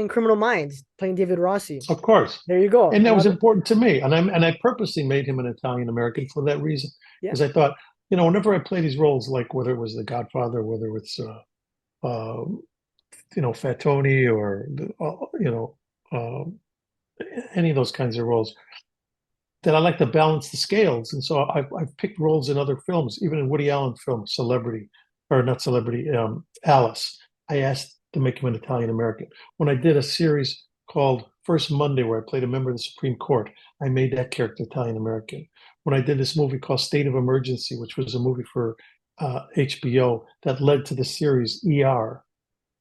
in Criminal Minds, playing David Rossi. Of course. There you go. And that was Another, important to me. And I purposely made him an Italian American for that reason. yeah. Because I thought, whenever I play these roles, like whether it was The Godfather, whether it's uh, Fat Tony or any of those kinds of roles, that I like to balance the scales. And so I've picked roles in other films, even in Woody Allen films, Celebrity, or not Celebrity, Alice. I asked to make him an Italian American. When I did a series called First Monday, where I played a member of the Supreme Court, I made that character Italian American. When I did this movie called State of Emergency, which was a movie for HBO that led to the series ER,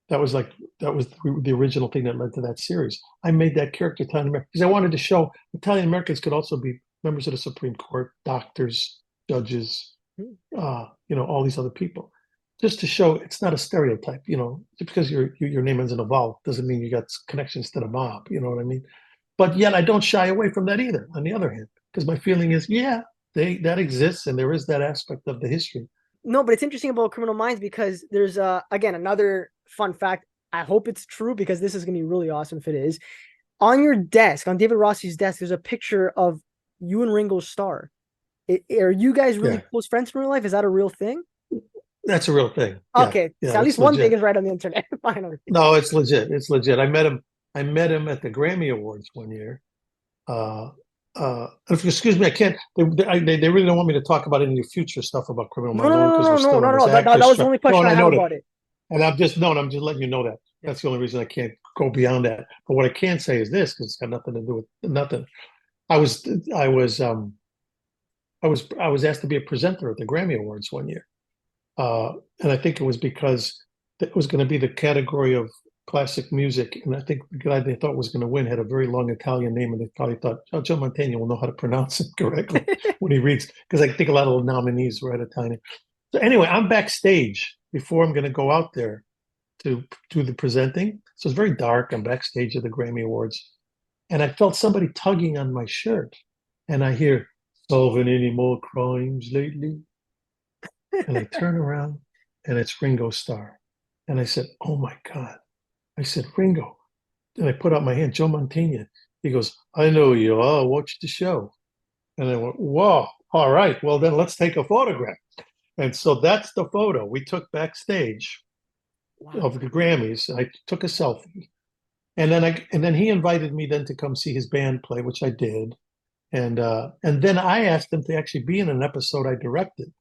that was the original thing that led to that series. I made that character Italian American because I wanted to show Italian Americans could also be members of the Supreme Court, doctors, judges, all these other people, just to show it's not a stereotype. Just because your name ends in a vowel doesn't mean you got connections to the mob. You know what I mean? But yet I don't shy away from that either. On the other hand, because my feeling is, yeah, that exists and there is that aspect of the history. No, but it's interesting about Criminal Minds because there's again another fun fact. I hope it's true because this is gonna be really awesome if it is. On your desk, on David Rossi's desk, there's a picture of you and Ringo Starr. Are you guys really Yeah, close friends in real life? Is that a real thing? that's a real thing. Yeah, Okay, yeah, so at least it's one thing legit. is right on the internet. Finally. No, it's legit. It's legit. I met him at the Grammy Awards one year. Uh, excuse me, I can't. They really don't want me to talk about any future stuff about Criminal No, Minds no, only no, because no, we're no, still no, on no, this no. That actors was the strike. only No, question and I I have know that, about it. and I'm just no, and I'm just letting you know that. Yeah. That's the only reason I can't go beyond that. But what I can say is this, because it's got nothing to do with nothing. I was I was I was asked to be a presenter at the Grammy Awards one year. And I think it was because it was going to be the category of classic music. And I think the guy they thought was going to win had a very long Italian name, and they probably thought, oh, Joe Mantegna will know how to pronounce it correctly when he reads, because I think a lot of the nominees were Italian. So anyway, I'm backstage before I'm going to go out there to do the presenting. So it's very dark. I'm backstage at the Grammy Awards, and I felt somebody tugging on my shirt, and I hear, solving any more crimes lately? And I turn around and it's Ringo Starr. And I said, oh my God. I said, Ringo. And I put out my hand, Joe Mantegna. He goes, I know you. I'll watch the show. And I went, whoa, all right. Well, then let's take a photograph. And so that's the photo we took backstage Wow. of the Grammys. I took a selfie. And then he invited me then to come see his band play, which I did. And then I asked him to actually be in an episode I directed,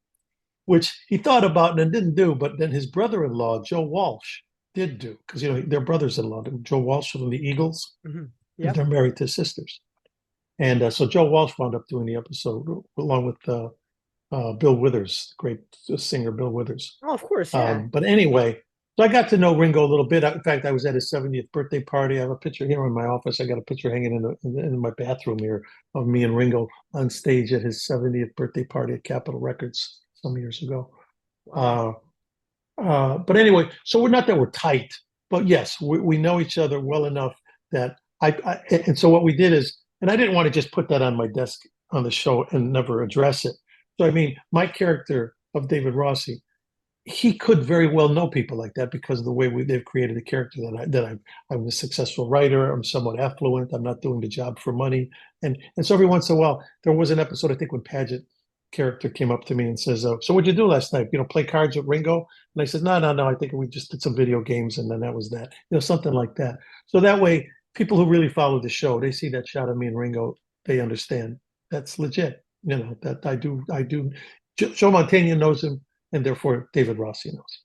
which he thought about and didn't do. But then his brother-in-law, Joe Walsh, did do because they're brothers-in-law. Joe Walsh from the Eagles, Hmm. and Yep. they're married to sisters. And so Joe Walsh wound up doing the episode along with Bill Withers, great singer Bill Withers. Oh, of course, yeah. But anyway, so I got to know Ringo a little bit. In fact, I was at his 70th birthday party. I have a picture here in my office. I got a picture hanging in my bathroom here of me and Ringo on stage at his 70th birthday party at Capitol Records some years ago. Wow. Uh, but anyway, so we're not that we're tight, but yes, we know each other well enough that and so what we did is, and I didn't want to just put that on my desk on the show and never address it. So I mean, my character of David Rossi, he could very well know people like that because of the way they've created a character I'm a successful writer. I'm somewhat affluent. I'm not doing the job for money. And so every once in a while, there was an episode, I think, when Paget character came up to me and says, so what'd you do last night? Play cards with Ringo? And I said, no, no, no. I think we just did some video games and then that was that, something like that. So that way, people who really follow the show, they see that shot of me and Ringo, they understand that's legit. That I do. Joe Mantegna knows him, and therefore David Rossi knows.